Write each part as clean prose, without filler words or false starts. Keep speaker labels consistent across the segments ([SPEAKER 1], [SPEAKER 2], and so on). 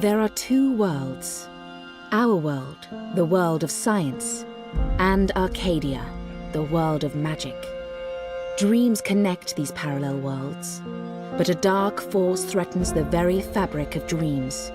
[SPEAKER 1] There are two worlds. Our world, the world of science, and Arcadia, the world of magic. Dreams connect these parallel worlds, but a dark force threatens the very fabric of dreams.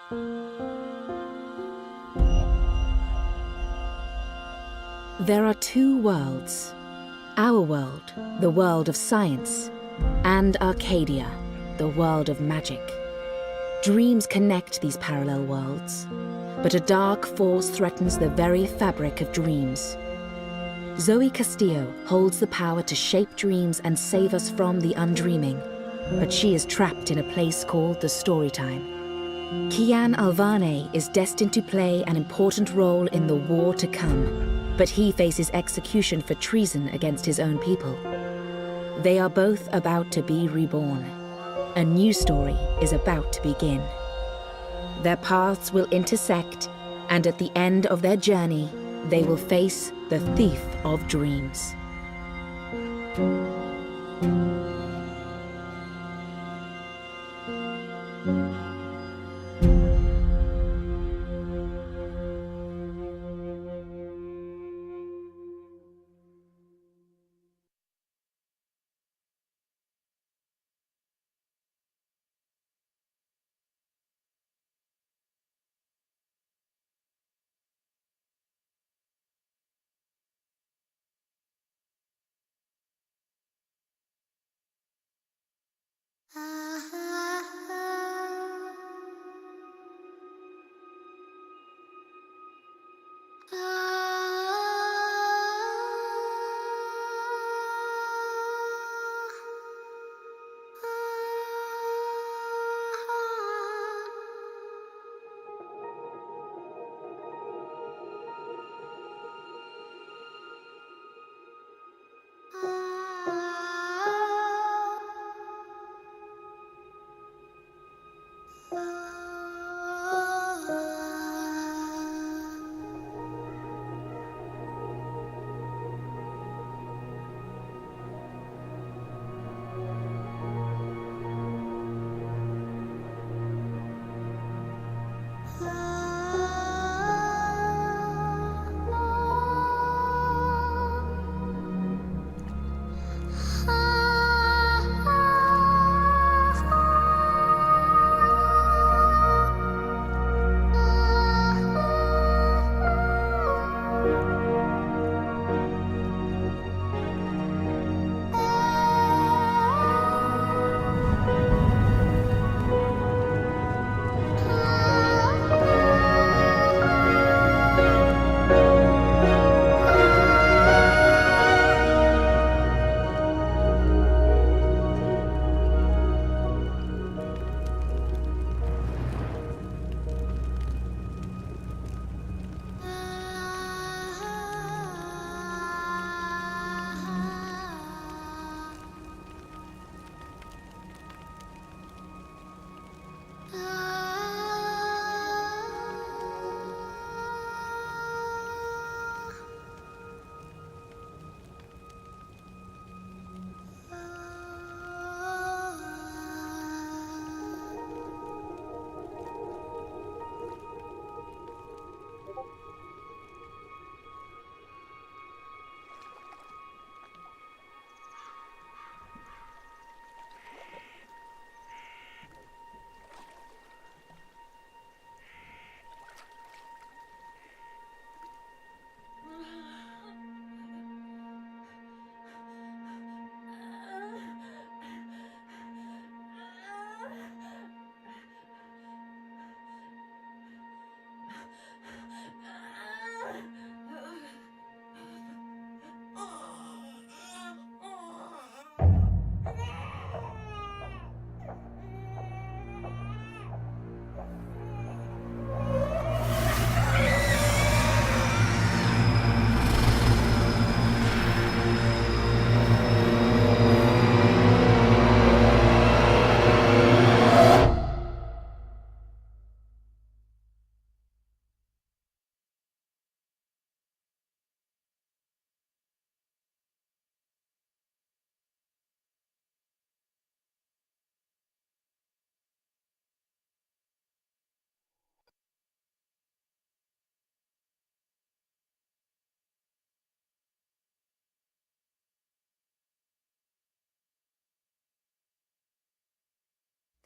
[SPEAKER 1] There are two worlds. Our world, the world of science, and Arcadia, the world of magic. Dreams connect these parallel worlds, but a dark force threatens the very fabric of dreams. Zoe Castillo holds the power to shape dreams and save us from the undreaming, but she is trapped in a place called the Storytime. Kian Alvane is destined to play an important role in the war to come, but he faces execution for treason against his own people. They are both about to be reborn. A new story is about to begin. Their paths will intersect, and at the end of their journey, they will face the thief of dreams.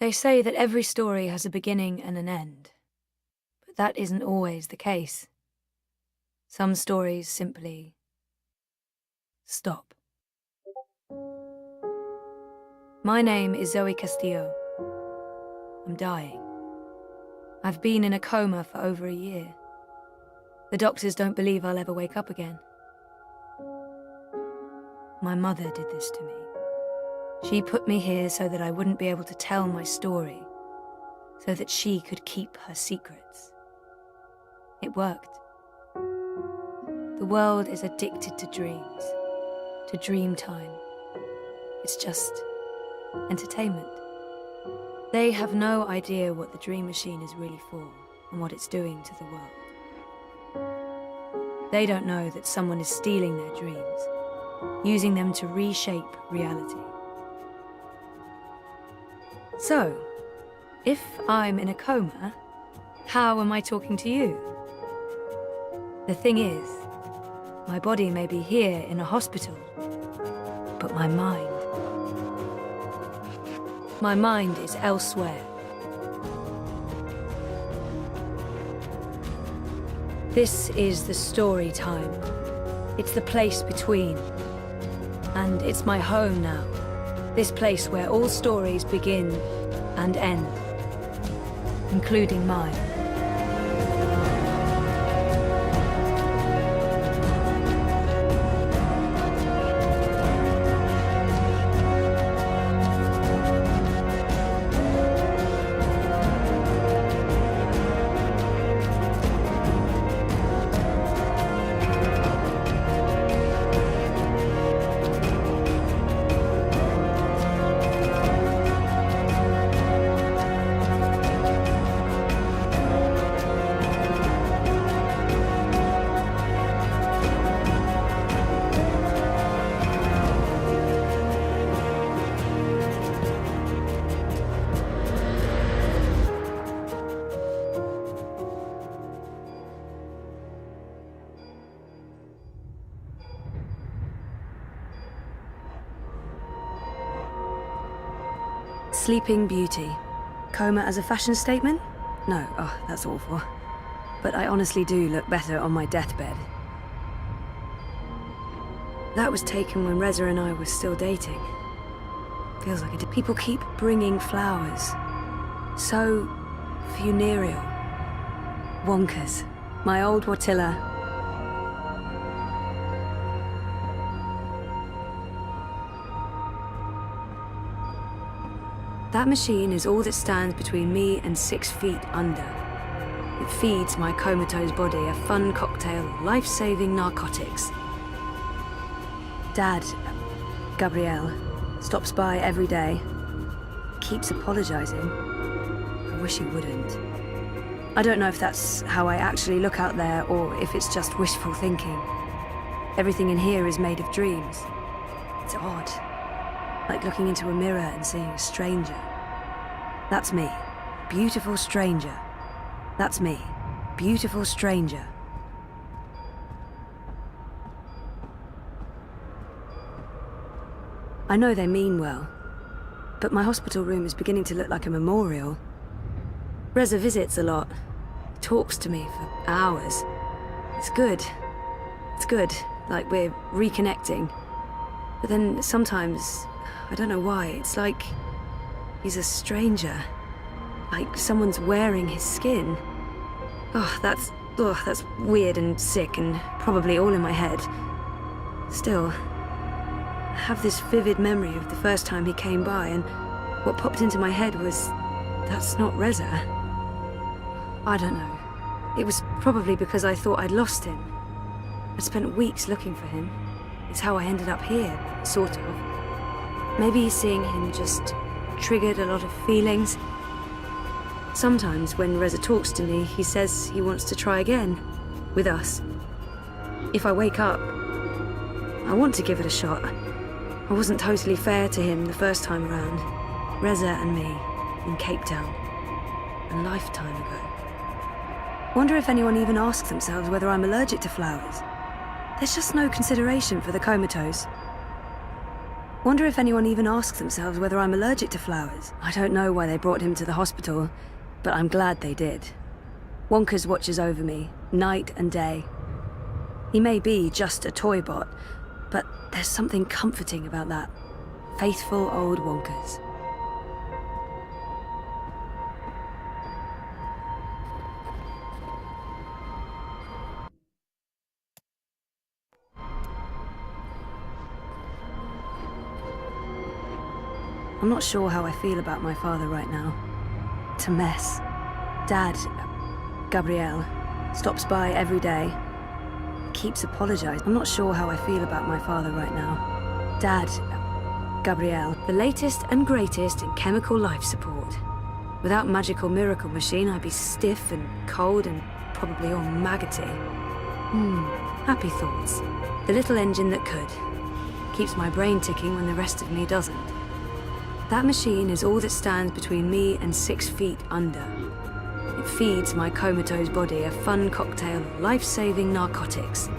[SPEAKER 2] They say that every story has a beginning and an end. But that isn't always the case. Some stories simply stop. My name is Zoe Castillo. I'm dying. I've been in a coma for over a year. The doctors don't believe I'll ever wake up again. My mother did this to me. She put me here so that I wouldn't be able to tell my story, so that she could keep her secrets. It worked. The world is addicted to dreams, to dream time. It's just entertainment. They have no idea what the dream machine is really for and what it's doing to the world. They don't know that someone is stealing their dreams, using them to reshape reality. So, if I'm in a coma, how am I talking to you? The thing is, my body may be here in a hospital, but my mind is elsewhere. This is the story time. It's the place between. And it's my home now. This place where all stories begin and end, including mine. Sleeping Beauty. Coma as a fashion statement? No, that's awful. But I honestly do look better on my deathbed. That was taken when Reza and I were still dating. Feels like it. People keep bringing flowers. So funereal. Wonkers. My old Watilla. That machine is all that stands between me and 6 feet under. It feeds my comatose body a fun cocktail of life-saving narcotics. Dad, Gabrielle, stops by every day. Keeps apologizing. I wish he wouldn't. I don't know if that's how I actually look out there or if it's just wishful thinking. Everything in here is made of dreams. It's odd. Like looking into a mirror and seeing a stranger. That's me. Beautiful stranger. That's me. Beautiful stranger. I know they mean well, but my hospital room is beginning to look like a memorial. Reza visits a lot. He talks to me for hours. It's good. It's good, like we're reconnecting. But then sometimes, I don't know why, it's like he's a stranger. Like someone's wearing his skin. That's weird and sick and probably all in my head. Still, I have this vivid memory of the first time he came by, and what popped into my head was, that's not Reza. I don't know. It was probably because I thought I'd lost him. I'd spent weeks looking for him. It's how I ended up here, sort of. Maybe seeing him just triggered a lot of feelings. Sometimes when Reza talks to me, he says he wants to try again, with us. If I wake up, I want to give it a shot. I wasn't totally fair to him the first time around. Reza and me, in Cape Town, a lifetime ago. Wonder if anyone even asks themselves whether I'm allergic to flowers. There's just no consideration for the comatose. Wonder if anyone even asks themselves whether I'm allergic to flowers. I don't know why they brought him to the hospital, but I'm glad they did. Wonka's watches over me, night and day. He may be just a toy bot, but there's something comforting about that. Faithful old Wonka's. I'm not sure how I feel about my father right now. It's a mess. Dad, Gabrielle, stops by every day. Keeps apologizing. I'm not sure how I feel about my father right now. Dad, Gabrielle, the latest and greatest in chemical life support. Without magical miracle machine, I'd be stiff and cold and probably all maggoty. Happy thoughts. The little engine that could. Keeps my brain ticking when the rest of me doesn't. That machine is all that stands between me and 6 feet under. It feeds my comatose body a fun cocktail of life-saving narcotics.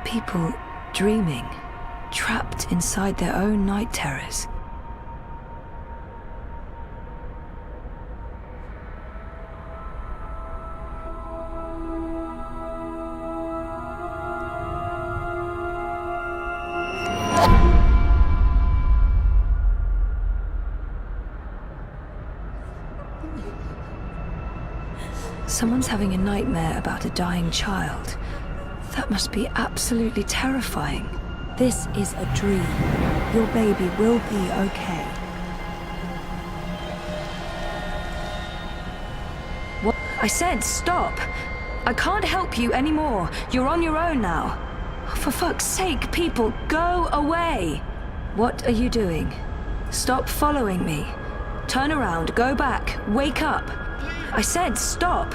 [SPEAKER 2] People dreaming, trapped inside their own night terrors. Someone's having a nightmare about a dying child. That must be absolutely terrifying.
[SPEAKER 3] This is a dream. Your baby will be okay.
[SPEAKER 2] What? I said stop! I can't help you anymore. You're on your own now. For fuck's sake, people, go away! What are you doing? Stop following me. Turn around, go back, wake up. I said stop!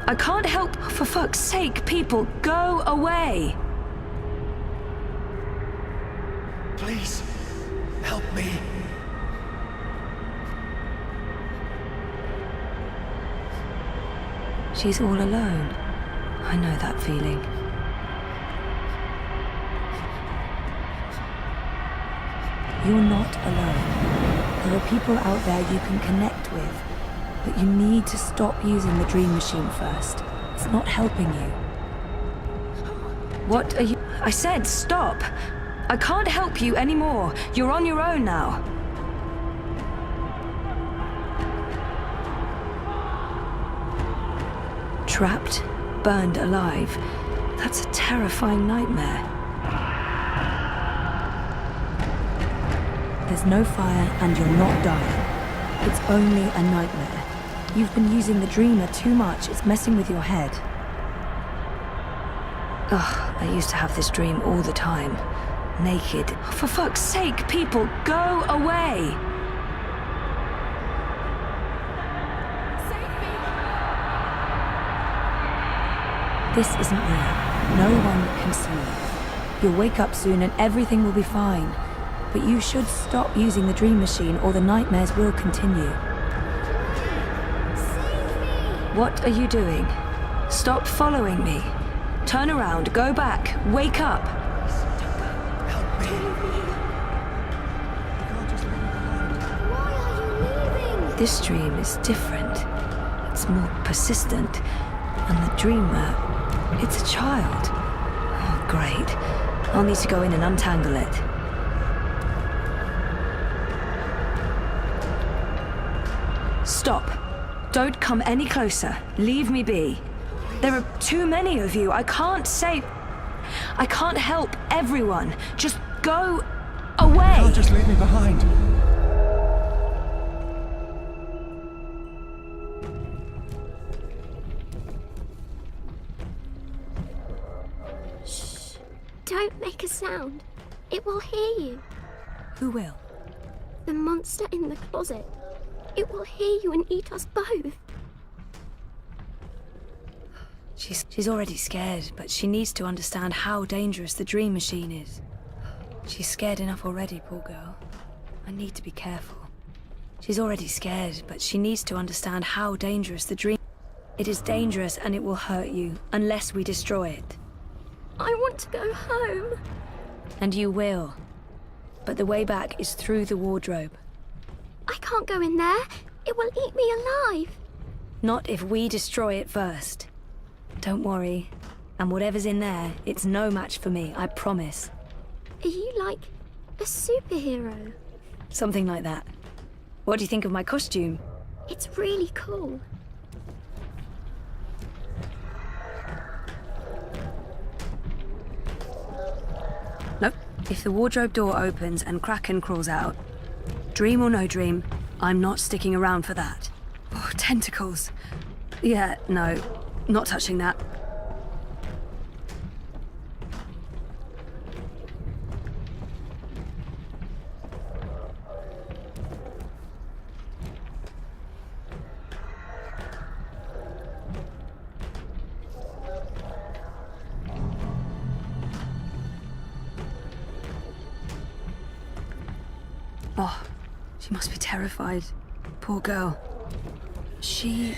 [SPEAKER 2] I can't help. For fuck's sake, people, go away!
[SPEAKER 4] Please, help me.
[SPEAKER 2] She's all alone. I know that feeling.
[SPEAKER 3] You're not alone. There are people out there you can connect with. But you need to stop using the dream machine first. It's not helping you.
[SPEAKER 2] What are you... I said stop! I can't help you anymore. You're on your own now. Trapped, burned alive. That's a terrifying nightmare.
[SPEAKER 3] There's no fire and you're not dying. It's only a nightmare. You've been using the dreamer too much. It's messing with your head.
[SPEAKER 2] Ugh, I used to have this dream all the time. Naked. For fuck's sake, people, go away!
[SPEAKER 3] This isn't real. No one can see you. You'll wake up soon and everything will be fine. But you should stop using the dream machine or the nightmares will continue.
[SPEAKER 2] What are you doing? Stop following me. Turn around, go back, wake up.
[SPEAKER 4] Help me.
[SPEAKER 5] Why are you leaving?
[SPEAKER 2] This dream is different. It's more persistent. And the dreamer, it's a child. Oh, great. I'll need to go in and untangle it. Stop. Don't come any closer. Leave me be. There are too many of you. I can't help everyone. Just go away.
[SPEAKER 4] You can't just leave me behind.
[SPEAKER 5] Shh. Don't make a sound. It will hear you.
[SPEAKER 3] Who will?
[SPEAKER 5] The monster in the closet. It will hear you and eat us both.
[SPEAKER 2] She's already scared, but she needs to understand how dangerous the dream machine is. She's scared enough already, poor girl. I need to be careful. She's already scared, but she needs to understand how dangerous the dream... It is dangerous and it will hurt you, unless we destroy it.
[SPEAKER 5] I want to go home.
[SPEAKER 3] And you will. But the way back is through the wardrobe.
[SPEAKER 5] I can't go in there. It will eat me alive.
[SPEAKER 3] Not if we destroy it first. Don't worry. And whatever's in there, it's no match for me, I promise.
[SPEAKER 5] Are you like a superhero?
[SPEAKER 3] Something like that. What do you think of my costume?
[SPEAKER 5] It's really cool.
[SPEAKER 2] Nope. If the wardrobe door opens and Kraken crawls out, dream or no dream, I'm not sticking around for that. Oh, tentacles. Yeah, no, not touching that. Oh, she must be terrified. Poor girl. She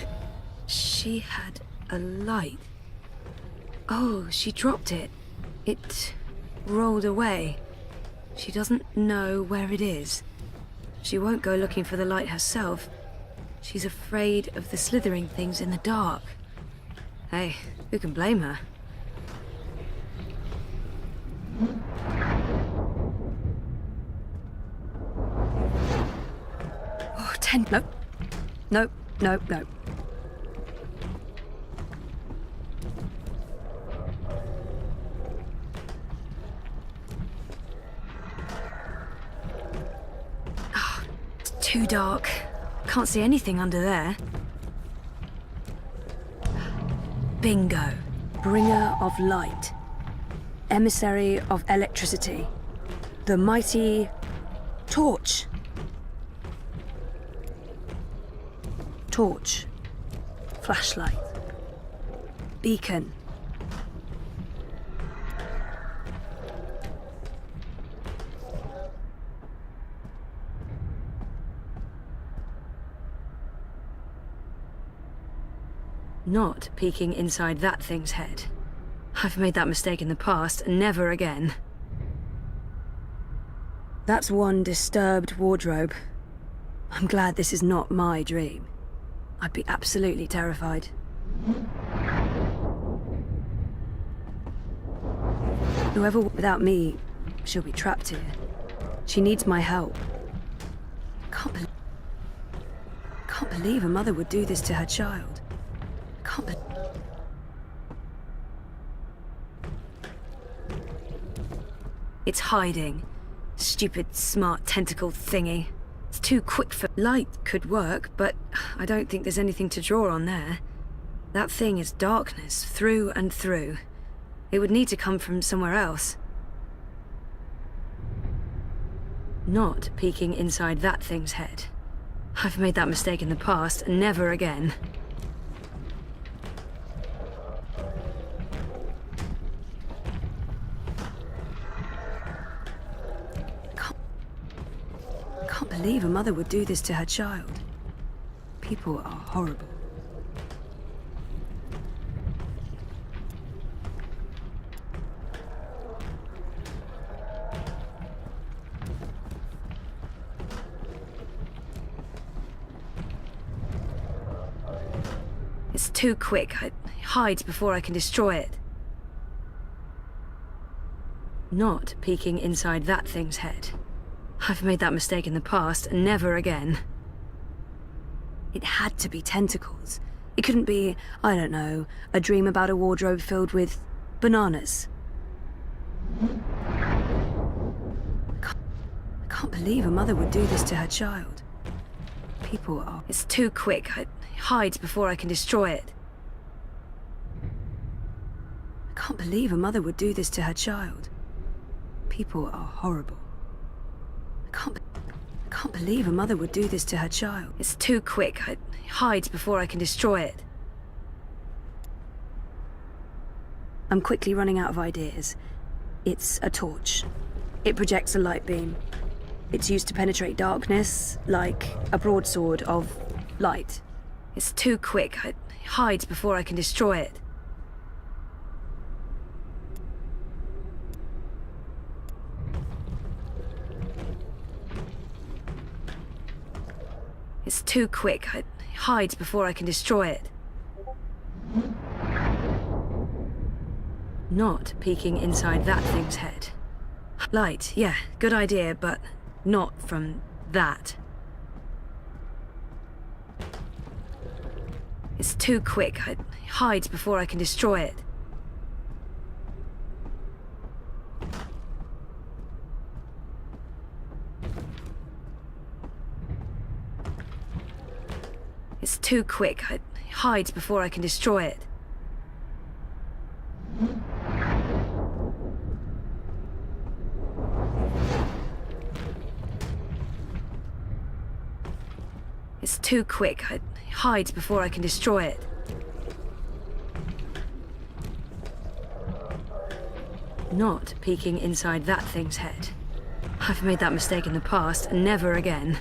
[SPEAKER 2] had a light. Oh, she dropped it. It rolled away. She doesn't know where it is. She won't go looking for the light herself. She's afraid of the slithering things in the dark. Hey, who can blame her? Nope. Nope, nope, nope. Oh, it's too dark. Can't see anything under there. Bingo. Bringer of light. Emissary of electricity. The mighty torch. Torch. Flashlight. Beacon. Not peeking inside that thing's head. I've made that mistake in the past, and never again. That's one disturbed wardrobe. I'm glad this is not my dream. I'd be absolutely terrified. Whoever, without me, she'll be trapped here. She needs my help. Can't believe a mother would do this to her child. It's hiding. Stupid, smart tentacle thingy. It's too quick for... Light could work, but I don't think there's anything to draw on there. That thing is darkness, through and through. It would need to come from somewhere else. Not peeking inside that thing's head. I've made that mistake in the past, and never again. Can't believe a mother would do this to her child. People are horrible. It's too quick. It hides before I can destroy it. Not peeking inside that thing's head. I've made that mistake in the past, and never again. It had to be tentacles. It couldn't be, I don't know, a dream about a wardrobe filled with bananas. I can't believe a mother would do this to her child. People are... It's too quick. It hides before I can destroy it. I can't believe a mother would do this to her child. People are horrible. I can't believe a mother would do this to her child. It's too quick. It hides before I can destroy it. I'm quickly running out of ideas. It's a torch. It projects a light beam. It's used to penetrate darkness, like a broadsword of light. It's too quick. It hides before I can destroy it. It's too quick. I hide before I can destroy it. Not peeking inside that thing's head. Light, yeah, good idea, but not from that. It's too quick. I hide before I can destroy it. It's too quick. I hide before I can destroy it. It's too quick. I hide before I can destroy it. Not peeking inside that thing's head. I've made that mistake in the past, and never again.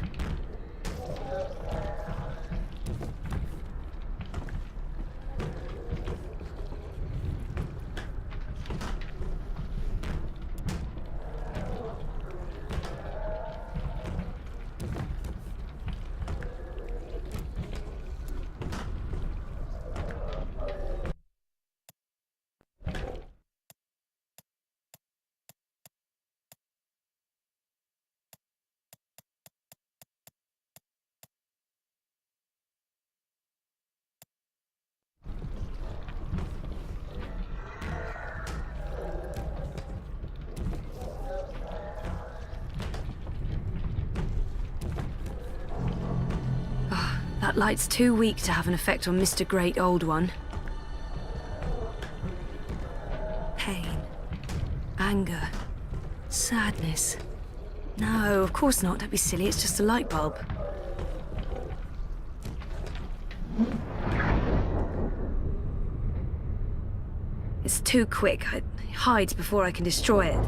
[SPEAKER 2] That light's too weak to have an effect on Mr. Great Old One. Pain. Anger. Sadness. No, of course not. Don't be silly. It's just a light bulb. It's too quick. I hide before I can destroy it.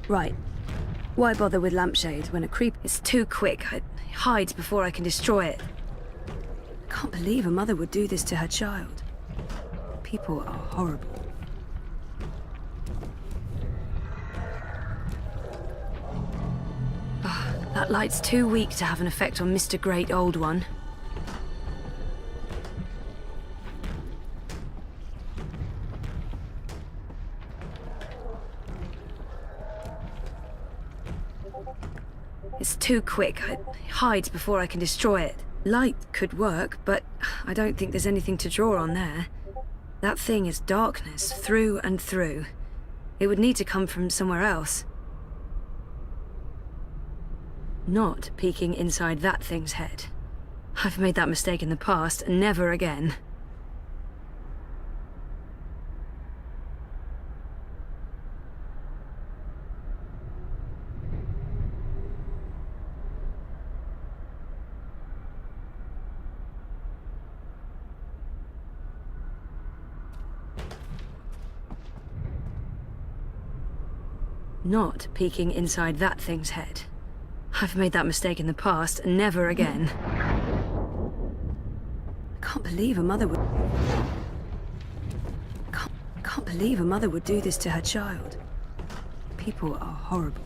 [SPEAKER 2] Right. Why bother with lampshade when a creep is too quick? I hide before I can destroy it. I can't believe a mother would do this to her child. People are horrible. That light's too weak to have an effect on Mr. Great Old One. It's too quick. I hide before I can destroy it. Light could work, but I don't think there's anything to draw on there. That thing is darkness, through and through. It would need to come from somewhere else. Not peeking inside that thing's head. I've made that mistake in the past, and never again. Not peeking inside that thing's head. I've made that mistake in the past, and never again. I can't believe a mother would... Can't believe a mother would do this to her child. People are horrible.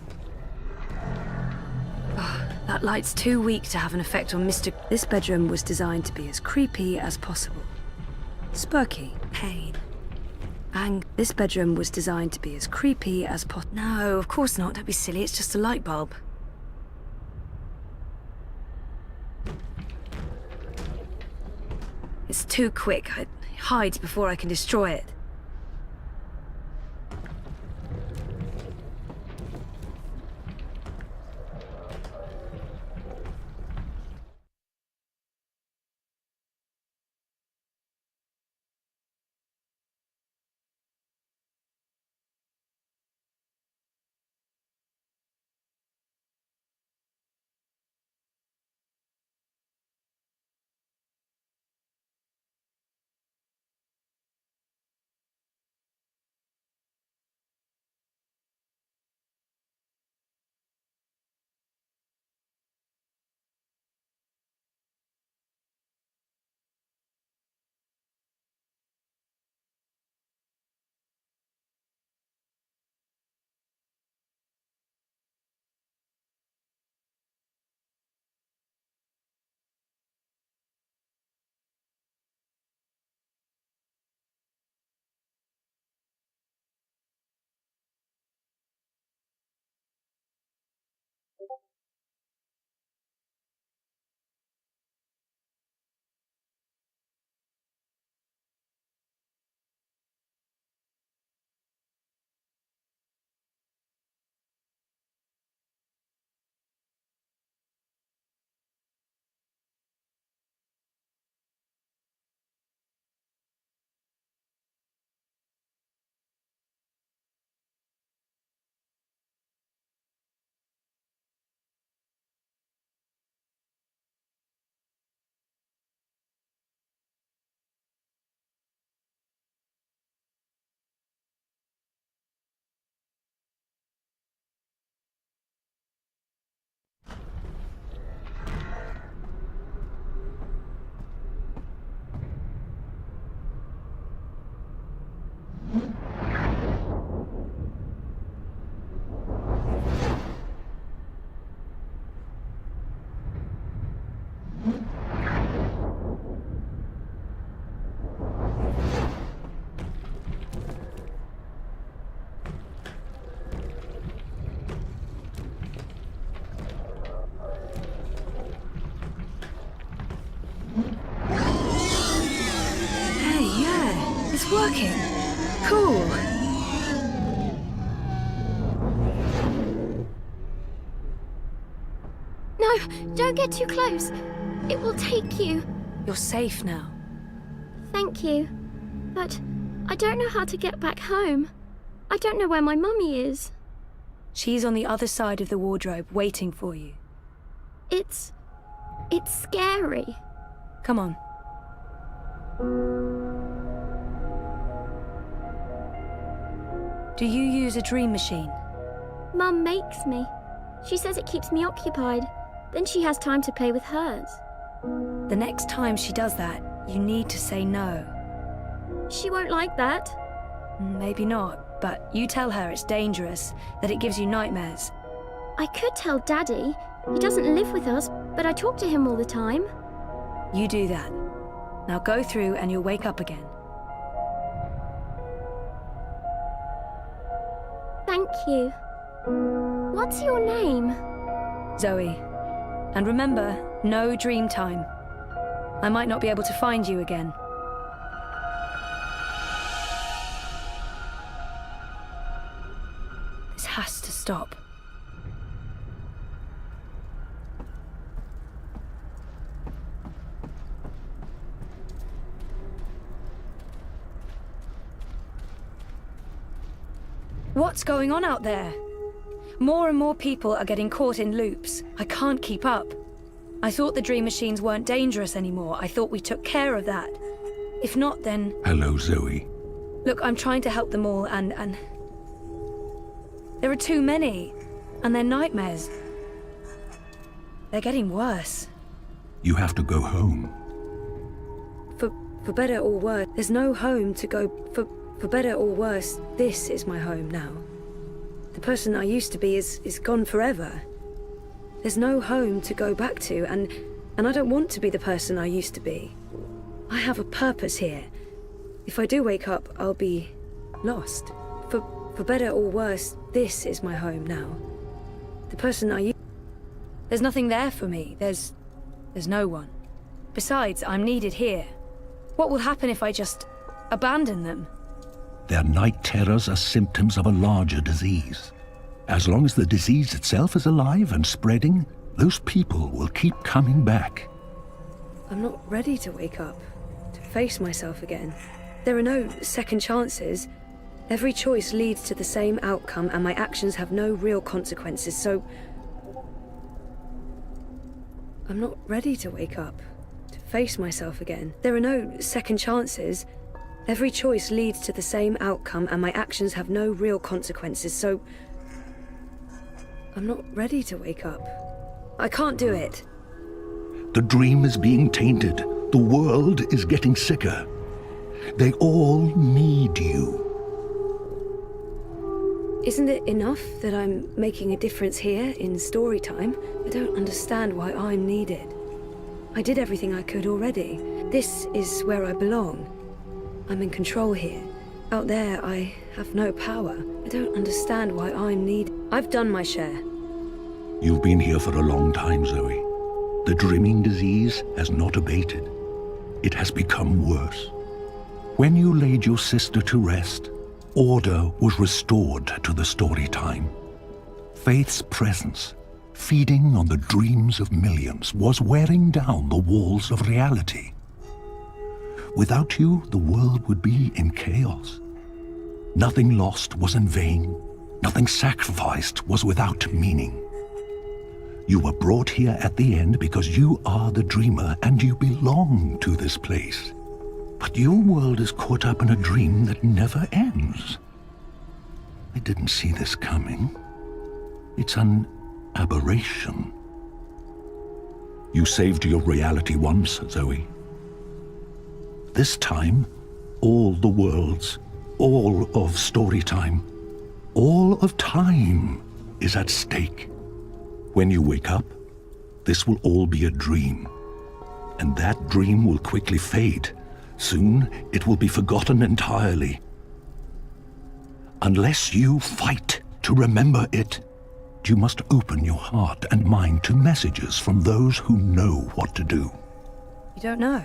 [SPEAKER 2] That light's too weak to have an effect on Mr. This bedroom was designed to be as creepy as possible. Spooky, pain. This bedroom was designed to be as creepy as possible. No, of course not. Don't be silly. It's just a light bulb. It's too quick. I hide before I can destroy it.
[SPEAKER 5] No, don't get too close. It will take you.
[SPEAKER 2] You're safe now.
[SPEAKER 5] Thank you. But I don't know how to get back home. I don't know where my mummy is.
[SPEAKER 2] She's on the other side of the wardrobe, waiting for you.
[SPEAKER 5] It's scary.
[SPEAKER 2] Come on. Do you use a dream machine?
[SPEAKER 5] Mum makes me. She says it keeps me occupied. Then she has time to play with hers.
[SPEAKER 2] The next time she does that, you need to say no.
[SPEAKER 5] She won't like that.
[SPEAKER 2] Maybe not, but you tell her it's dangerous, that it gives you nightmares.
[SPEAKER 5] I could tell Daddy. He doesn't live with us, but I talk to him all the time.
[SPEAKER 2] You do that. Now go through and you'll wake up again.
[SPEAKER 5] Thank you. What's your name?
[SPEAKER 2] Zoe. And remember, no dream time. I might not be able to find you again. This has to stop. What's going on out there? More and more people are getting caught in loops. I can't keep up. I thought the dream machines weren't dangerous anymore. I thought we took care of that. If not, then...
[SPEAKER 6] Hello, Zoe.
[SPEAKER 2] Look, I'm trying to help them all, and... There are too many. And they're nightmares. They're getting worse.
[SPEAKER 6] You have to go home.
[SPEAKER 2] For better or worse, there's no home to go... For better or worse, this is my home now. The person I used to be is gone forever. There's no home to go back to, and I don't want to be the person I used to be. I have a purpose here. If I do wake up, I'll be lost. For better or worse, this is my home now. The person I used... There's nothing there for me. There's no one. Besides, I'm needed here. What will happen if I just abandon them?
[SPEAKER 6] Their night terrors are symptoms of a larger disease. As long as the disease itself is alive and spreading, those people will keep coming back.
[SPEAKER 2] I'm not ready to wake up, to face myself again. There are no second chances. Every choice leads to the same outcome, and my actions have no real consequences, so... I'm not ready to wake up, to face myself again. There are no second chances. Every choice leads to the same outcome, and my actions have no real consequences, so... I'm not ready to wake up. I can't do it.
[SPEAKER 6] The dream is being tainted. The world is getting sicker. They all need you.
[SPEAKER 2] Isn't it enough that I'm making a difference here in story time? I don't understand why I'm needed. I did everything I could already. This is where I belong. I'm in control here. Out there, I have no power. I don't understand why I'm needed. I've done my share.
[SPEAKER 6] You've been here for a long time, Zoe. The dreaming disease has not abated. It has become worse. When you laid your sister to rest, order was restored to the story time. Faith's presence, feeding on the dreams of millions, was wearing down the walls of reality. Without you, the world would be in chaos. Nothing lost was in vain. Nothing sacrificed was without meaning. You were brought here at the end because you are the dreamer and you belong to this place. But your world is caught up in a dream that never ends. I didn't see this coming. It's an aberration. You saved your reality once, Zoe. This time, all the worlds, all of story time, all of time is at stake. When you wake up, this will all be a dream. And that dream will quickly fade. Soon, it will be forgotten entirely. Unless you fight to remember it, you must open your heart and mind to messages from those who know what to do.
[SPEAKER 2] You don't know?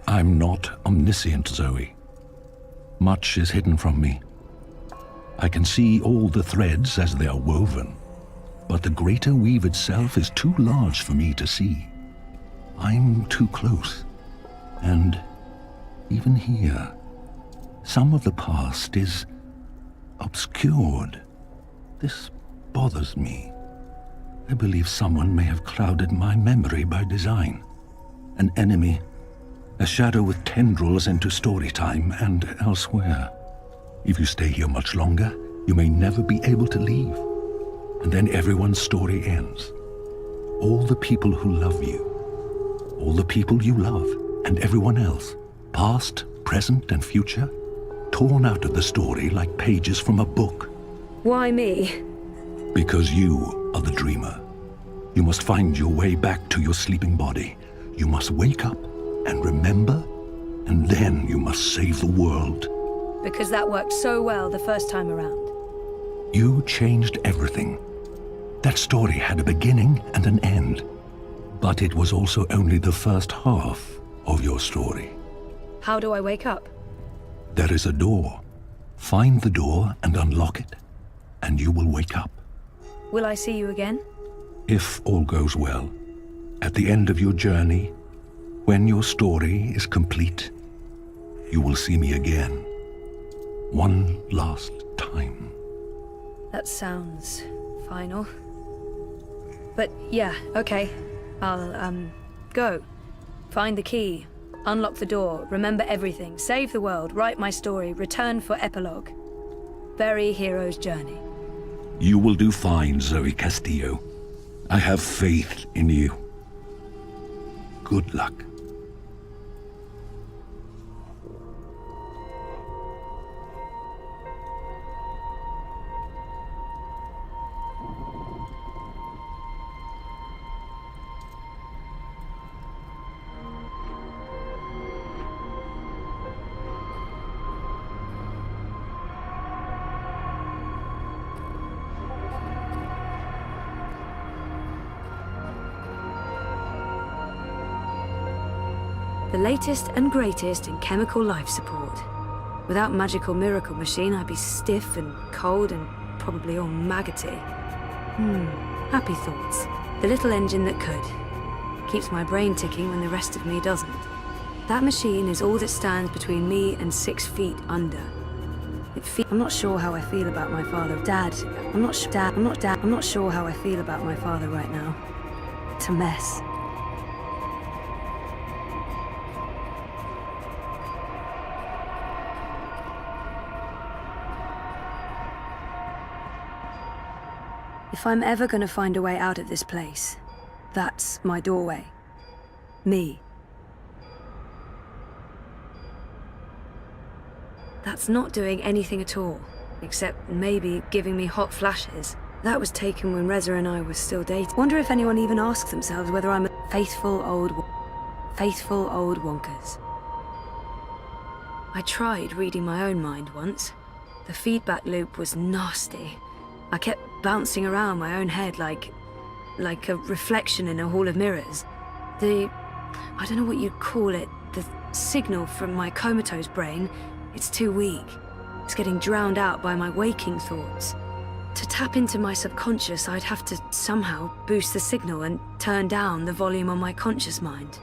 [SPEAKER 6] I'm not omniscient, Zoe. Much is hidden from me. I can see all the threads as they are woven, But the greater weave itself is too large for me to see. I'm too close. And even here, some of the past is obscured. This bothers me. I believe someone may have clouded my memory by design. An enemy, a shadow with tendrils into story time and elsewhere. If you stay here much longer, you may never be able to leave. And then everyone's story ends. All the people who love you, all the people you love, and everyone else, past, present, and future, torn out of the story like pages from a book.
[SPEAKER 2] Why me?
[SPEAKER 6] Because you are the dreamer. You must find your way back to your sleeping body. You must wake up and remember, and then you must save the world.
[SPEAKER 3] Because that worked so well the first time around.
[SPEAKER 6] You changed everything. That story had a beginning and an end. But it was also only the first half of your story.
[SPEAKER 3] How do I wake up?
[SPEAKER 6] There is a door. Find the door and unlock it, and you will wake up.
[SPEAKER 3] Will I see you again?
[SPEAKER 6] If all goes well, at the end of your journey, when your story is complete, you will see me again. One last time.
[SPEAKER 3] That sounds final. But yeah, okay. I'll, go. Find the key. Unlock the door. Remember everything. Save the world. Write my story. Return for epilogue. Very hero's journey.
[SPEAKER 6] You will do fine, Zoe Castillo. I have faith in you. Good luck.
[SPEAKER 2] The latest and greatest in chemical life support. Without magical miracle machine, I'd be stiff and cold and probably all maggoty. Happy thoughts. The little engine that could. Keeps my brain ticking when the rest of me doesn't. That machine is all that stands between me and 6 feet under. I'm not sure how I feel about my father. Dad, I'm not sure how I feel about my father right now. It's a mess. If I'm ever gonna find a way out of this place, that's my doorway. Me. That's not doing anything at all, except maybe giving me hot flashes. That was taken when Reza and I were still dating. Wonder if anyone even asks themselves whether I'm a faithful old wonkers. I tried reading my own mind once. The feedback loop was nasty. I kept bouncing around my own head like a reflection in a hall of mirrors. I don't know what you'd call it, the signal from my comatose brain, it's too weak. It's getting drowned out by my waking thoughts. To tap into my subconscious, I'd have to somehow boost the signal and turn down the volume on my conscious mind.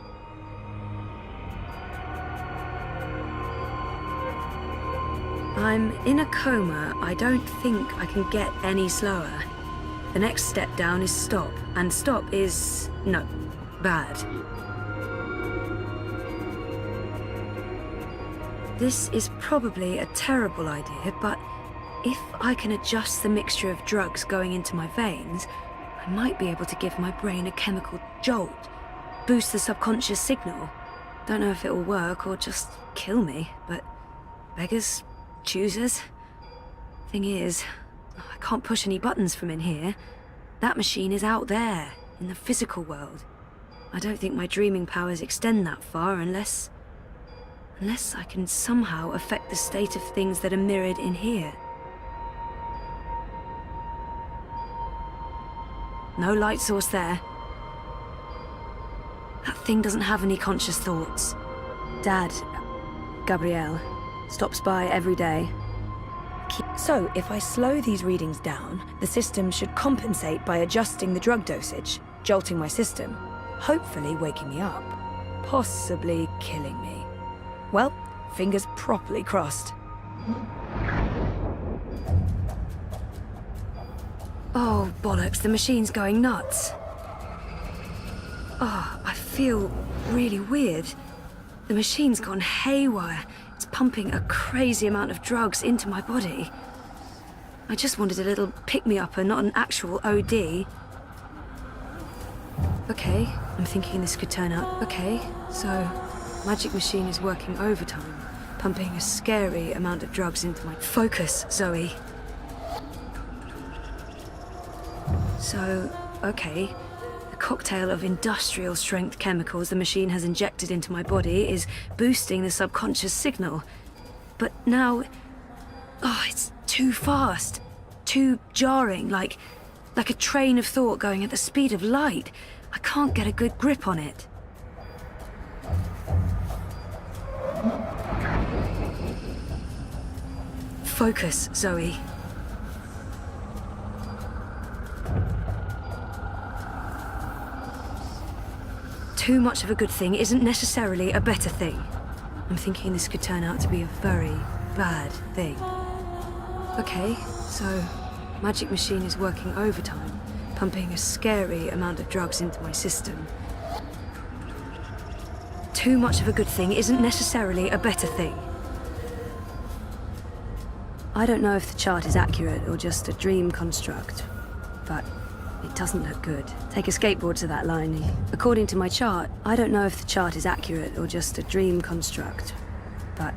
[SPEAKER 2] I'm in a coma. I don't think I can get any slower. The next step down is stop, and stop is, no, bad. This is probably a terrible idea, but if I can adjust the mixture of drugs going into my veins, I might be able to give my brain a chemical jolt, boost the subconscious signal. Don't know if it will work or just kill me, but beggars, choosers. Thing is, I can't push any buttons from in here. That machine is out there, in the physical world. I don't think my dreaming powers extend that far unless I can somehow affect the state of things that are mirrored in here. No light source there. That thing doesn't have any conscious thoughts. Dad, Gabrielle, stops by every day.
[SPEAKER 3] So, if I slow these readings down, the system should compensate by adjusting the drug dosage, jolting my system, hopefully waking me up, possibly killing me. Well, fingers properly crossed. Oh, bollocks, the machine's going nuts. Oh, I feel really weird. The machine's gone haywire. It's pumping a crazy amount of drugs into my body. I just wanted a little pick-me-up and not an actual OD. Okay, I'm thinking this could turn out. Okay, so magic machine is working overtime, pumping a scary amount of drugs into my... Focus, Zoe. So, okay, the cocktail of industrial-strength chemicals the machine has injected into my body is boosting the subconscious signal. But now... oh, it's too fast. Too jarring, like a train of thought going at the speed of light. I can't get a good grip on it. Focus, Zoe. Too much of a good thing isn't necessarily a better thing. I'm thinking this could turn out to be a very bad thing. Okay, so magic machine is working overtime, pumping a scary amount of drugs into my system. Too much of a good thing isn't necessarily a better thing. I don't know if the chart is accurate or just a dream construct, but it doesn't look good. Take a skateboard to that line. According to my chart, I don't know if the chart is accurate or just a dream construct, but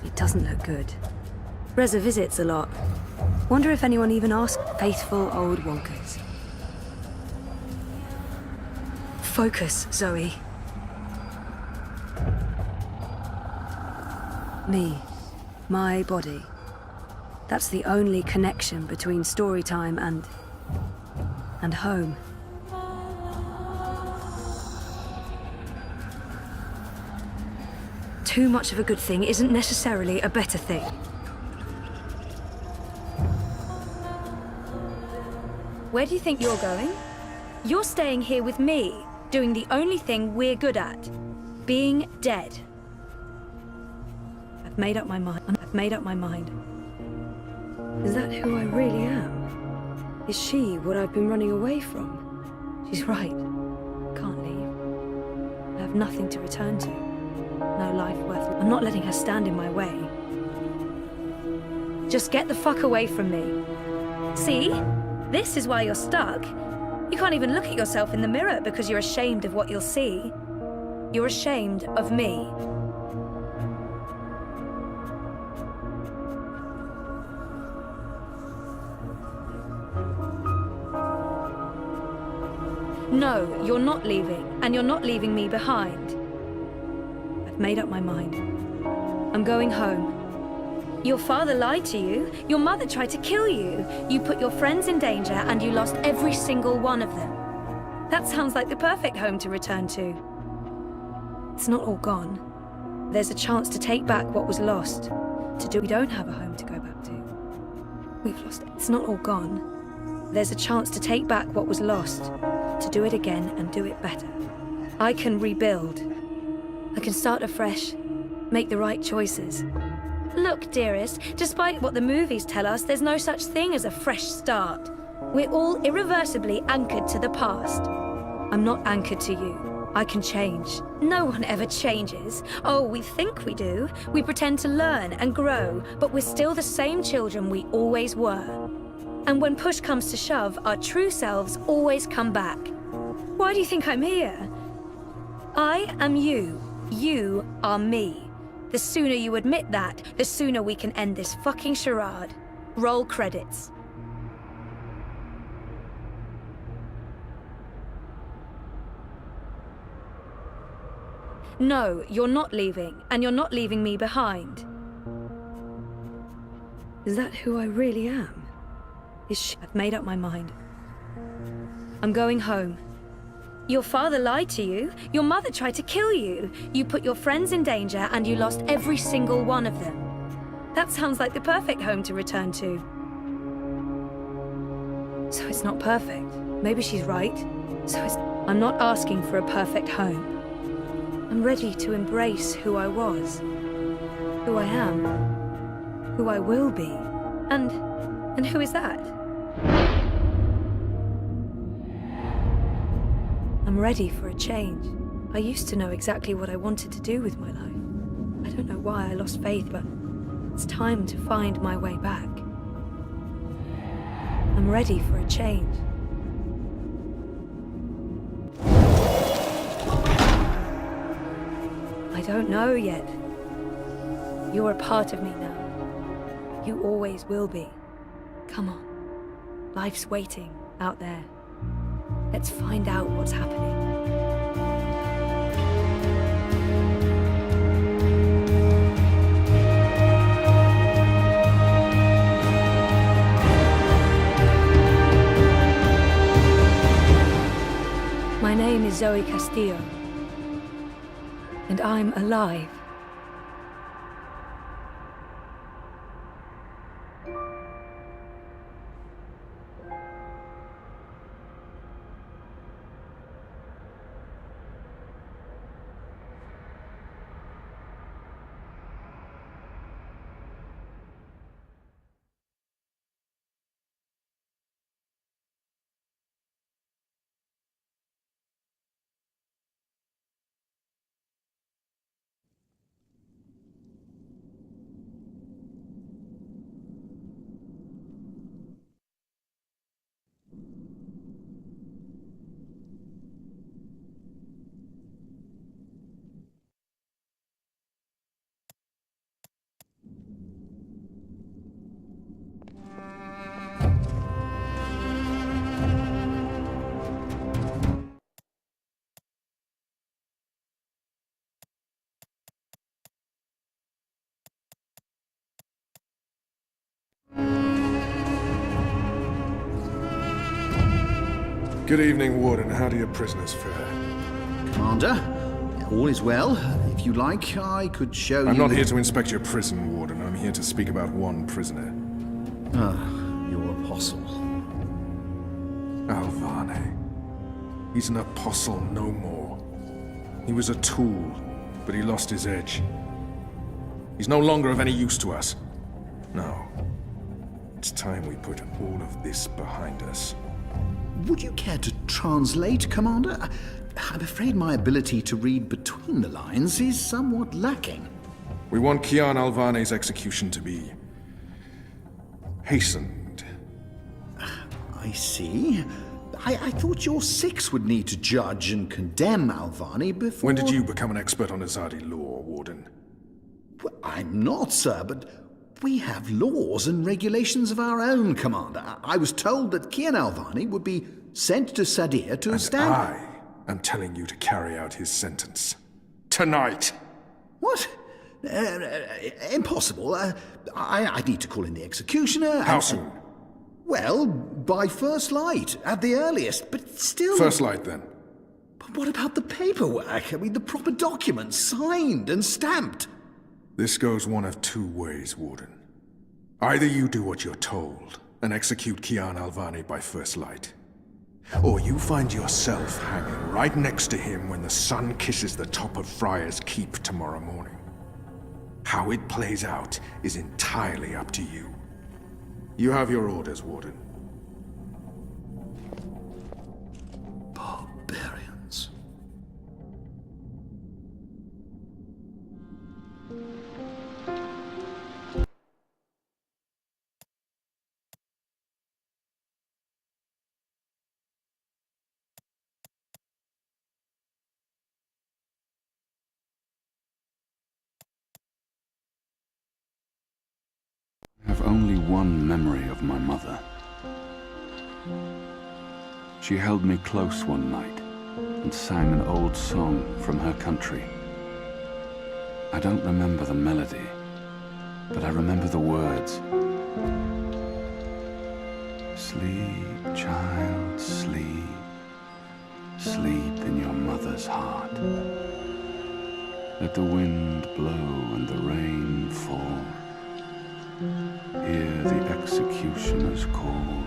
[SPEAKER 3] it doesn't look good. Reza visits a lot. Wonder if anyone even asked faithful old wonkers. Focus, Zoe. Me. My body. That's the only connection between story time and home. Too much of a good thing isn't necessarily a better thing. Where do you think you're going? You're staying here with me, doing the only thing we're good at. Being dead. I've made up my mind. I've made up my mind. Is that who I really am? Is she what I've been running away from? She's right. Can't leave. I have nothing to return to. No life worth... I'm not letting her stand in my way. Just get the fuck away from me. See? This is why you're stuck. You can't even look at yourself in the mirror because you're ashamed of what you'll see. You're ashamed of me. No, you're not leaving, and you're not leaving me behind. I've made up my mind. I'm going home. Your father lied to you. Your mother tried to kill you. You put your friends in danger, and you lost every single one of them. That sounds like the perfect home to return to. It's not all gone. There's a chance to take back what was lost. We don't have a home to go back to. We've lost it. It's not all gone. There's a chance to take back what was lost. To do it again and do it better. I can rebuild. I can start afresh. Make the right choices. Look, dearest, despite what the movies tell us, there's no such thing as a fresh start. We're all irreversibly anchored to the past. I'm not anchored to you. I can change. No one ever changes. Oh, we think we do. We pretend to learn and grow, but we're still the same children we always were. And when push comes to shove, our true selves always come back. Why do you think I'm here? I am you. You are me. The sooner you admit that, the sooner we can end this fucking charade. Roll credits. No, you're not leaving, and you're not leaving me behind. Is that who I really am? I've made up my mind. I'm going home. Your father lied to you. Your mother tried to kill you. You put your friends in danger and you lost every single one of them. That sounds like the perfect home to return to. So it's not perfect. Maybe she's right. I'm not asking for a perfect home. I'm ready to embrace who I was, who I am, who I will be. And who is that? I'm ready for a change. I used to know exactly what I wanted to do with my life. I don't know why I lost faith, but it's time to find my way back. I'm ready for a change. I don't know yet. You're a part of me now. You always will be. Come on. Life's waiting out there. Let's find out what's happening. My name is Zoe Castillo, and I'm alive.
[SPEAKER 7] Good evening, Warden. How do your prisoners fare?
[SPEAKER 8] Commander, all is well. If you like, I could show you...
[SPEAKER 7] I'm not here to inspect your prison, Warden. I'm here to speak about one prisoner.
[SPEAKER 8] Your apostle.
[SPEAKER 7] Alvane. He's an apostle no more. He was a tool, but he lost his edge. He's no longer of any use to us. No. It's time we put all of this behind us.
[SPEAKER 8] Would you care to translate, Commander? I'm afraid my ability to read between the lines is somewhat lacking.
[SPEAKER 7] We want Kian Alvane's execution to be... hastened.
[SPEAKER 8] I see. I thought your six would need to judge and condemn Alvane before...
[SPEAKER 7] When did you become an expert on Azadi law, Warden?
[SPEAKER 8] Well, I'm not, sir, but we have laws and regulations of our own, Commander. I was told that Kian Alvane would be sent to Sadir to stand...
[SPEAKER 7] I am telling you to carry out his sentence. Tonight!
[SPEAKER 8] What? Impossible. I need to call in the executioner.
[SPEAKER 7] How soon?
[SPEAKER 8] Well, by first light, at the earliest, but still...
[SPEAKER 7] First light, then.
[SPEAKER 8] But what about the paperwork? I mean, the proper documents, signed and stamped.
[SPEAKER 7] This goes one of two ways, Warden. Either you do what you're told, and execute Kian Alvane by first light. Or you find yourself hanging right next to him when the sun kisses the top of Friar's Keep tomorrow morning. How it plays out is entirely up to you. You have your orders, Warden.
[SPEAKER 8] Barbarians.
[SPEAKER 9] I have only one memory of my mother. She held me close one night and sang an old song from her country. I don't remember the melody, but I remember the words. Sleep, child, sleep. Sleep in your mother's heart. Let the wind blow and the rain fall. Hear the executioner's call.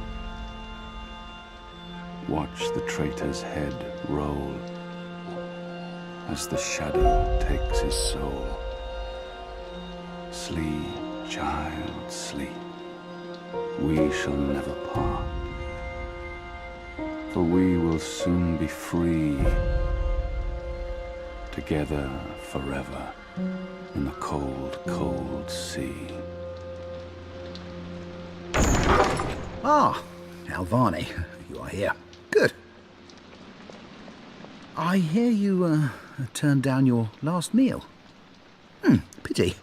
[SPEAKER 9] Watch the traitor's head roll as the shadow takes his soul. Sleep, child, sleep. We shall never part, for we will soon be free, together forever in the cold, cold sea.
[SPEAKER 8] Ah, Alvani, you are here. Good. I hear you turned down your last meal. Pity.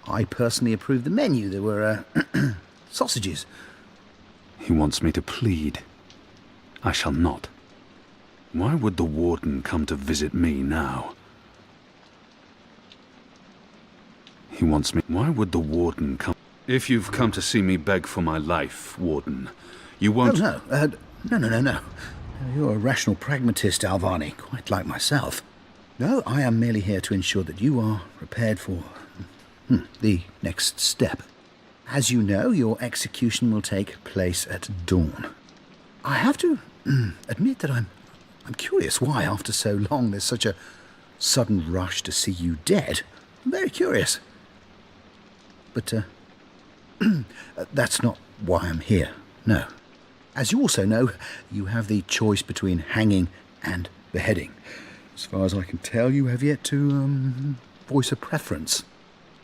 [SPEAKER 8] I personally approved the menu. There were sausages.
[SPEAKER 9] He wants me to plead. I shall not. Why would the warden come to visit me now? He wants me... Why would the warden come... If you've come to see me beg for my life, warden, you won't...
[SPEAKER 8] Oh, no. You're a rational pragmatist, Alvani, quite like myself. No, I am merely here to ensure that you are prepared for the next step. As you know, your execution will take place at dawn. I have to admit that I'm curious why, after so long, there's such a sudden rush to see you dead. I'm very curious. But that's not why I'm here, no. As you also know, you have the choice between hanging and beheading. As far as I can tell, you have yet to voice a preference.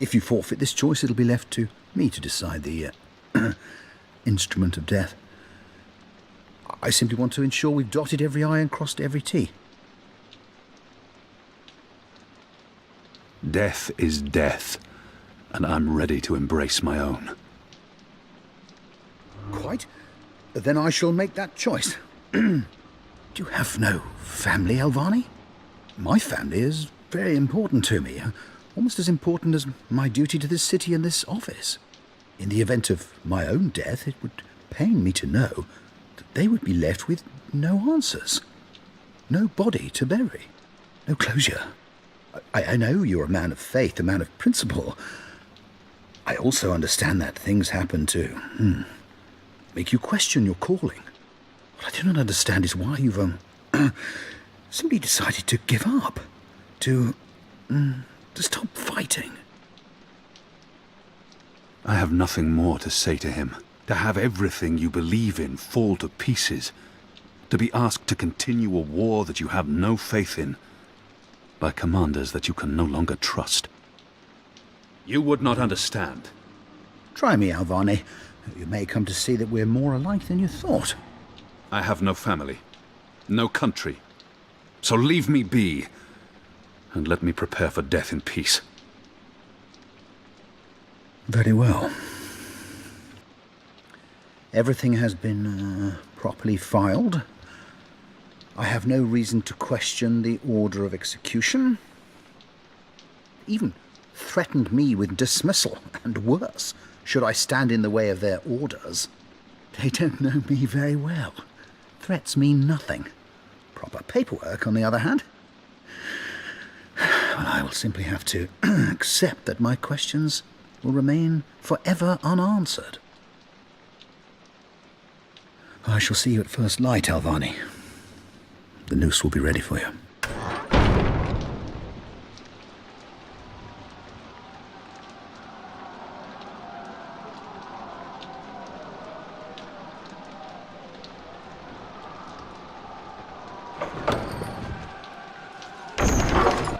[SPEAKER 8] If you forfeit this choice, it'll be left to me to decide the instrument of death. I simply want to ensure we've dotted every I and crossed every T.
[SPEAKER 9] Death is death, and I'm ready to embrace my own.
[SPEAKER 8] Quite. Then I shall make that choice. Do you have no family, Alvani? My family is very important to me, almost as important as my duty to this city and this office. In the event of my own death, it would pain me to know that they would be left with no answers, no body to bury, no closure. I know you're a man of faith, a man of principle. I also understand that things happen to make you question your calling. What I do not understand is why you've simply decided to give up, to stop fighting.
[SPEAKER 9] I have nothing more to say to him. To have everything you believe in fall to pieces. To be asked to continue a war that you have no faith in. By commanders that you can no longer trust. You would not understand.
[SPEAKER 8] Try me, Alvani. You may come to see that we're more alike than you thought.
[SPEAKER 9] I have no family, no country. So leave me be, and let me prepare for death in peace.
[SPEAKER 8] Very well. Everything has been properly filed. I have no reason to question the order of execution. Even threatened me with dismissal, and worse, should I stand in the way of their orders. They don't know me very well. Threats mean nothing. Proper paperwork, on the other hand. Well, I will simply have to accept that my questions will remain forever unanswered. I shall see you at first light, Alvani. The noose will be ready for you.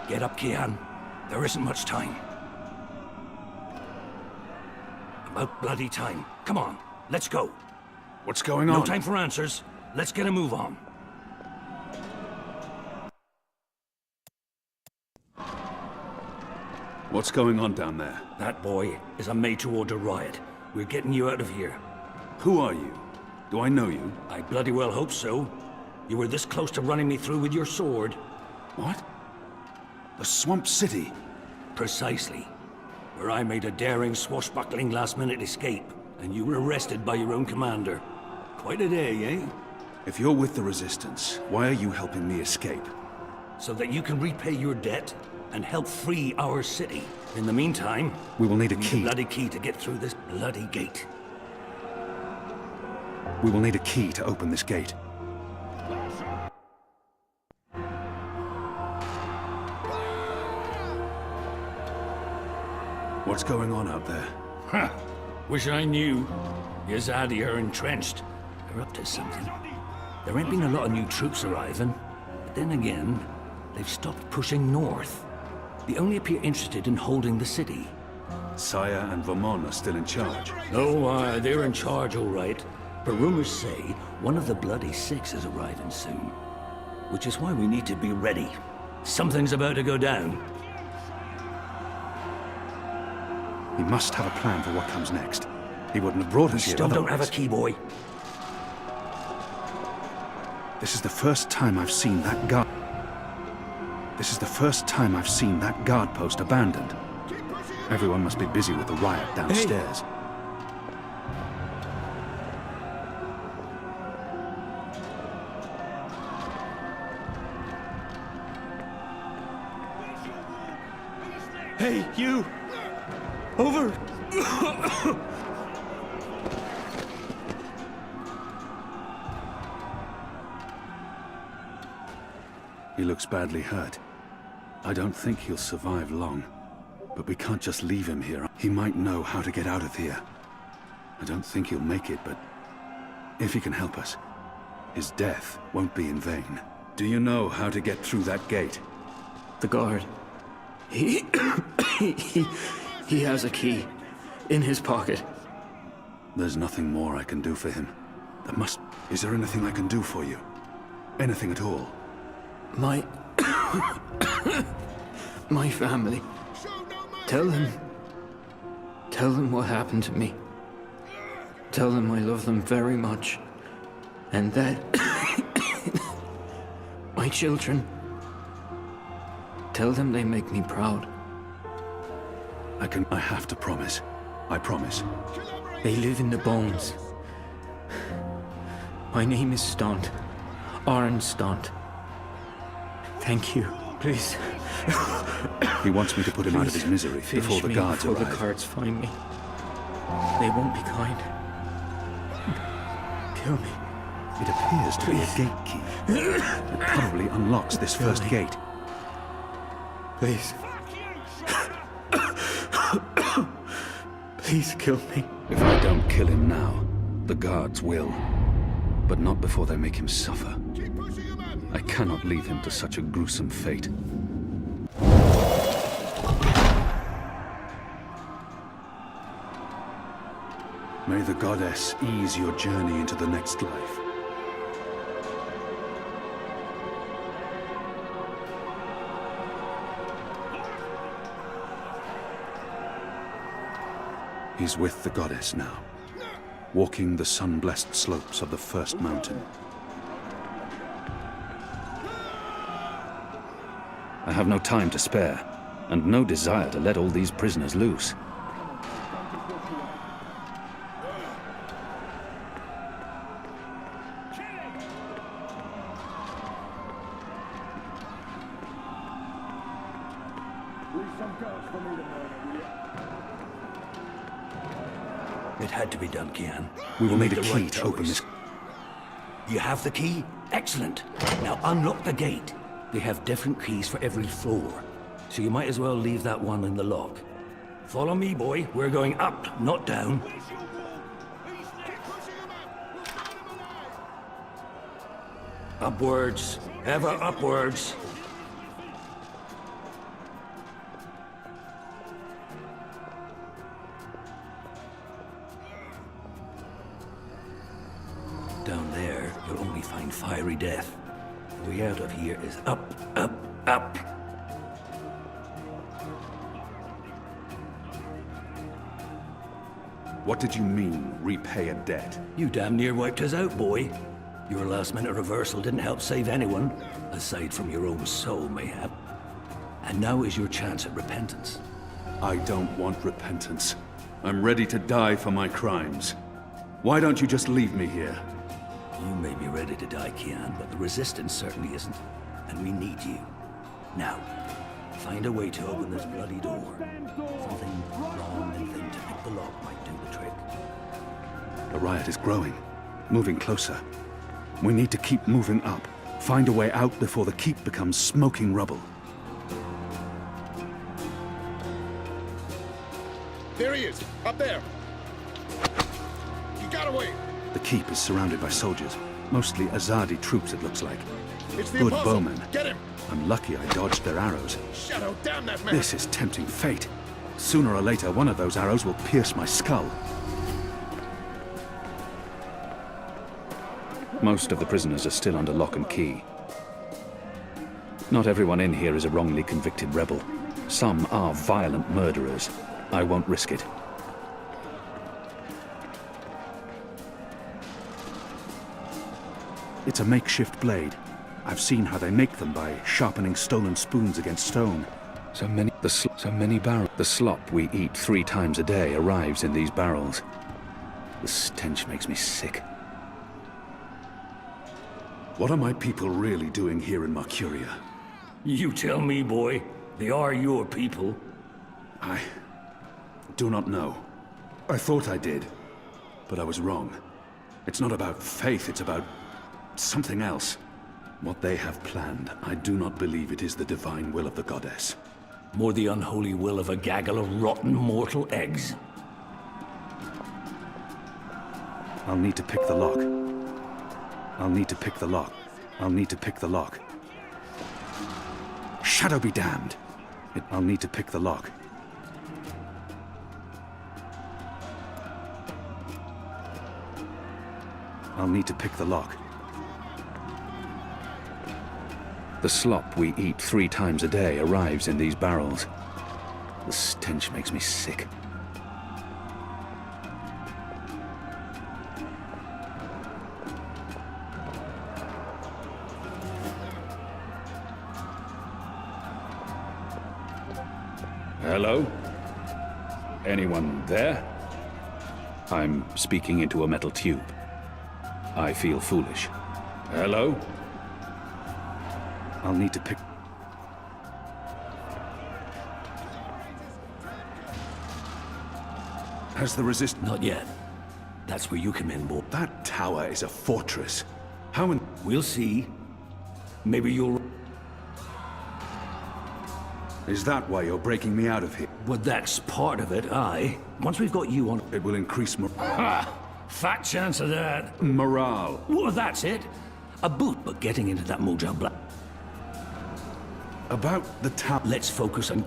[SPEAKER 10] Get up, Kian. There isn't much time. About bloody time. Come on, let's go.
[SPEAKER 9] What's going on?
[SPEAKER 10] No time for answers. Let's get a move on.
[SPEAKER 9] What's going on down there?
[SPEAKER 10] That boy is a made-to-order riot. We're getting you out of here.
[SPEAKER 9] Who are you? Do I know you?
[SPEAKER 10] I bloody well hope so. You were this close to running me through with your sword.
[SPEAKER 9] What? The Swamp City?
[SPEAKER 10] Precisely. Where I made a daring, swashbuckling last-minute escape, and you were arrested by your own commander. Quite a day, eh?
[SPEAKER 9] If you're with the Resistance, why are you helping me escape?
[SPEAKER 10] So that you can repay your debt? and help free our city. In the meantime,
[SPEAKER 9] We will need a
[SPEAKER 10] we
[SPEAKER 9] key.
[SPEAKER 10] a bloody key to get through this bloody gate.
[SPEAKER 9] We will need a key to open this gate. What's going on out there?
[SPEAKER 10] Huh. Wish I knew. Yazadi are entrenched. They're up to something. There ain't been a lot of new troops arriving. But then again, they've stopped pushing north. They only appear interested in holding the city.
[SPEAKER 9] Saya and Vermont are still in charge.
[SPEAKER 10] Oh, they're in charge, all right. But rumors say one of the Bloody Six is arriving soon. Which is why we need to be ready. Something's about to go down.
[SPEAKER 9] He must have a plan for what comes next. He wouldn't have brought us here
[SPEAKER 10] Still don't have a
[SPEAKER 9] otherwise.
[SPEAKER 10] key, boy.
[SPEAKER 9] This is the first time I've seen that guard. This is the first time I've seen that guard post abandoned. Everyone must be busy with the riot downstairs.
[SPEAKER 4] Hey, you! Over!
[SPEAKER 9] He looks badly hurt. I don't think he'll survive long. But we can't just leave him here. He might know how to get out of here. I don't think he'll make it, but if he can help us, his death won't be in vain. Do you know how to get through that gate?
[SPEAKER 11] The guard. He has a key in his pocket.
[SPEAKER 9] There's nothing more I can do for him. Is there anything I can do for you? Anything at all?
[SPEAKER 11] My family. Tell them what happened to me. Tell them I love them very much. And that my children. Tell them they make me proud.
[SPEAKER 9] I have to promise. I promise.
[SPEAKER 11] They live in the bones. My name is Stunt. Arn Stunt. Thank you. Please.
[SPEAKER 9] He wants me to put him out of his misery before the guards
[SPEAKER 11] before
[SPEAKER 9] arrive.
[SPEAKER 11] the guards find me. They won't be kind. Kill me.
[SPEAKER 9] It appears to be a gate key. It probably unlocks this first gate.
[SPEAKER 11] Please. Please kill me.
[SPEAKER 9] If I don't kill him now, the guards will. But not before they make him suffer. I cannot leave him to such a gruesome fate. May the goddess ease your journey into the next life. He's with the goddess now, walking the sun-blessed slopes of the first mountain. I have no time to spare, and no desire to let all these prisoners loose.
[SPEAKER 10] It had to be done, Kian.
[SPEAKER 9] We will
[SPEAKER 10] You
[SPEAKER 9] need
[SPEAKER 10] made
[SPEAKER 9] a
[SPEAKER 10] the
[SPEAKER 9] key
[SPEAKER 10] right
[SPEAKER 9] to open
[SPEAKER 10] choice.
[SPEAKER 9] this.
[SPEAKER 10] You have the key? Excellent. Now unlock the gate. They have different keys for every floor, so you might as well leave that one in the lock. Follow me, boy. We're going up, not down. Upwards. Ever upwards. Down there, you'll only find fiery death. The way out of here is up, up, up.
[SPEAKER 9] What did you mean, repay a debt?
[SPEAKER 10] You damn near wiped us out, boy. Your last-minute reversal didn't help save anyone, aside from your own soul, mayhap. And now is your chance at repentance.
[SPEAKER 9] I don't want repentance. I'm ready to die for my crimes. Why don't you just leave me here?
[SPEAKER 10] You may be ready to die, Kian, but the Resistance certainly isn't. And we need you. Now, Find a way to open this bloody door. Something long and thin to pick the lock might do the trick.
[SPEAKER 9] The riot is growing, moving closer. We need to keep moving up. Find a way out before the keep becomes smoking rubble.
[SPEAKER 12] There he is, up there. You got away.
[SPEAKER 9] The keep is surrounded by soldiers, mostly Azadi troops it looks like.
[SPEAKER 12] It's the
[SPEAKER 9] Good
[SPEAKER 12] Apostle.
[SPEAKER 9] bowmen.
[SPEAKER 12] Get him.
[SPEAKER 9] I'm lucky I dodged their arrows.
[SPEAKER 12] Shadow, damn that man.
[SPEAKER 9] This is tempting fate. Sooner or later, one of those arrows will pierce my skull. Most of the prisoners are still under lock and key. Not everyone in here is a wrongly convicted rebel. Some are violent murderers. I won't risk it. It's a makeshift blade. I've seen how they make them by sharpening stolen spoons against stone. So many barrels. The slop we eat 3 times a day arrives in these barrels. The stench makes me sick. What are my people really doing here in Mercuria?
[SPEAKER 10] You tell me, boy. They are your people.
[SPEAKER 9] I do not know. I thought I did, but I was wrong. It's not about faith, it's about something else. What they have planned, I do not believe it is the divine will of the goddess.
[SPEAKER 10] More the unholy will of a gaggle of rotten mortal eggs.
[SPEAKER 9] I'll need to pick the lock. I'll need to pick the lock. I'll need to pick the lock. Shadow be damned! I'll need to pick the lock. I'll need to pick the lock. The slop we eat 3 times a day arrives in these barrels. The stench makes me sick. Hello? Anyone there? I'm speaking into a metal tube. I feel foolish. Hello? I'll need to pick... Has the resist...
[SPEAKER 10] Not yet. That's where you come in, boy.
[SPEAKER 9] That tower is a fortress. How in...
[SPEAKER 10] We'll see. Maybe you'll...
[SPEAKER 9] Is that why you're breaking me out of here?
[SPEAKER 10] Well, that's part of it, aye. Once we've got you on...
[SPEAKER 9] It will increase
[SPEAKER 10] Ha! Fat chance of that.
[SPEAKER 9] morale.
[SPEAKER 10] Well, that's it. A boot, but getting into that Mojo Black...
[SPEAKER 9] About the tower...
[SPEAKER 10] Let's focus on...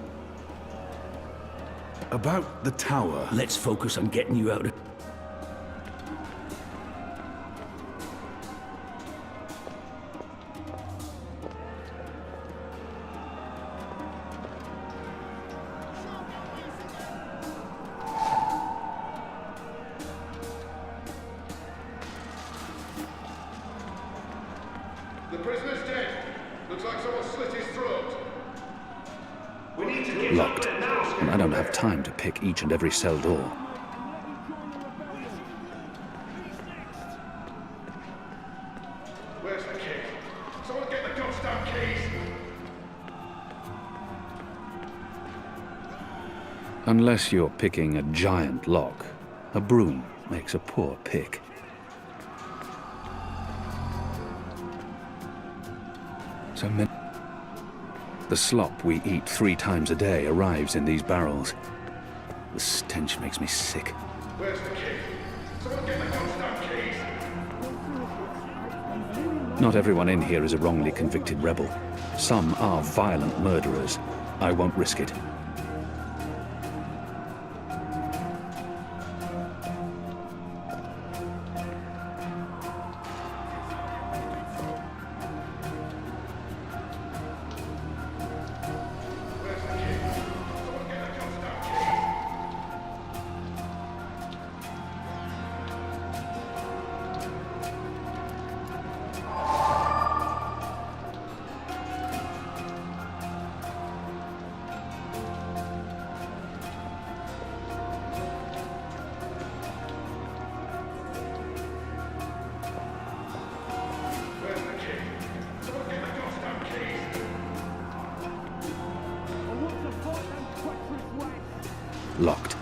[SPEAKER 9] About the tower...
[SPEAKER 10] Let's focus on getting you out of...
[SPEAKER 12] The prisoner's dead. Looks like someone slit his throat. We need to get
[SPEAKER 9] Locked. And I don't have time to pick each and every cell door.
[SPEAKER 12] Where's the key? Someone get the goddamn keys.
[SPEAKER 9] Unless you're picking a giant lock, a broom makes a poor pick. So many... The slop we eat 3 times a day arrives in these barrels. The stench makes me sick.
[SPEAKER 12] Where's the key? Someone get the goddamn keys.
[SPEAKER 9] Not everyone in here is a wrongly convicted rebel. Some are violent murderers. I won't risk it. locked,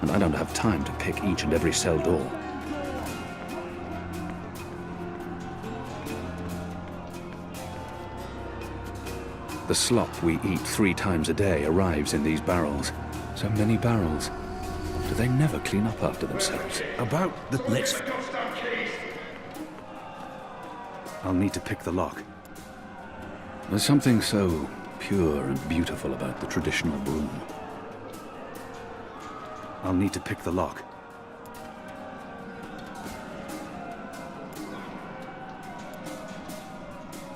[SPEAKER 9] and I don't have time to pick each and every cell door. The slop we eat 3 times a day arrives in these barrels. So many barrels. Do they never clean up after themselves?
[SPEAKER 6] About the...
[SPEAKER 10] Let's...
[SPEAKER 9] I'll need to pick the lock. There's something so pure and beautiful about the traditional broom. I'll need to pick the lock.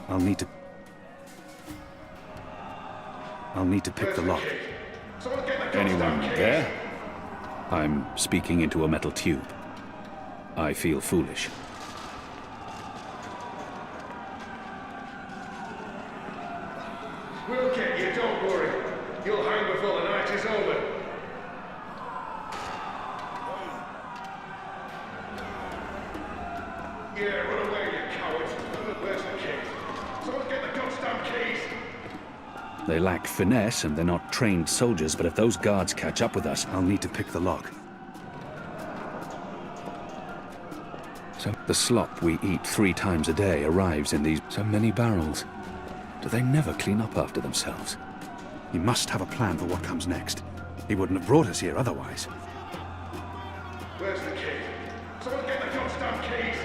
[SPEAKER 9] I'll need to pick the lock. Anyone there? I'm speaking into a metal tube. I feel foolish.
[SPEAKER 12] We'll get you, don't worry. You'll hang before the night is over. Yeah, run away, you cowards. Where's the key? Someone get the goddamn keys.
[SPEAKER 9] They lack finesse and they're not trained soldiers, but if those guards catch up with us, I'll need to pick the lock. So the slop we eat 3 times a day arrives in these so many barrels. Do they never clean up after themselves? He must have a plan for what comes next. He wouldn't have brought us here otherwise.
[SPEAKER 12] Where's the key? Someone get the goddamn keys.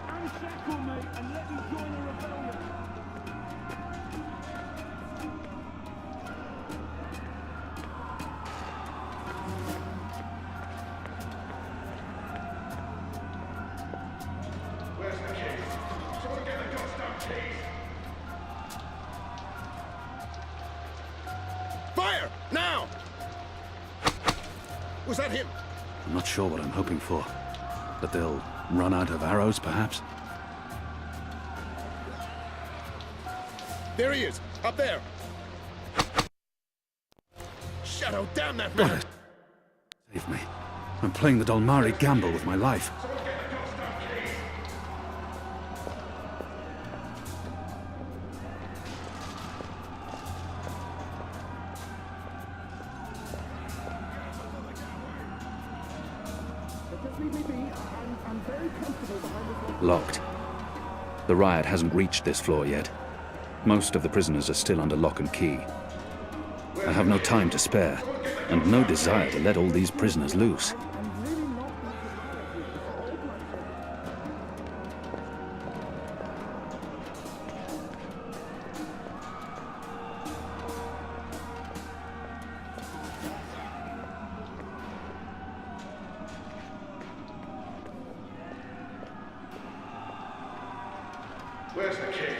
[SPEAKER 4] Unshackle me and let me join the rebellion.
[SPEAKER 12] Where's the key? Someone get the goddamn keys.
[SPEAKER 13] Fire! Now! Was that him?
[SPEAKER 9] I'm not sure what I'm hoping for. That they'll run out of arrows, perhaps?
[SPEAKER 13] There he is, up there. Shadow, damn that man!
[SPEAKER 9] Got it. Save me. I'm playing the Dolmari gamble with my life. Locked. The riot hasn't reached this floor yet. Most of the prisoners are still under lock and key. I have no time to spare, and no desire to let all these prisoners loose.
[SPEAKER 12] Where's the key?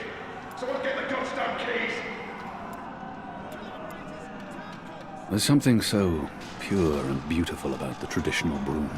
[SPEAKER 12] Someone get the goddamn keys.
[SPEAKER 9] There's something so pure and beautiful about the traditional broom.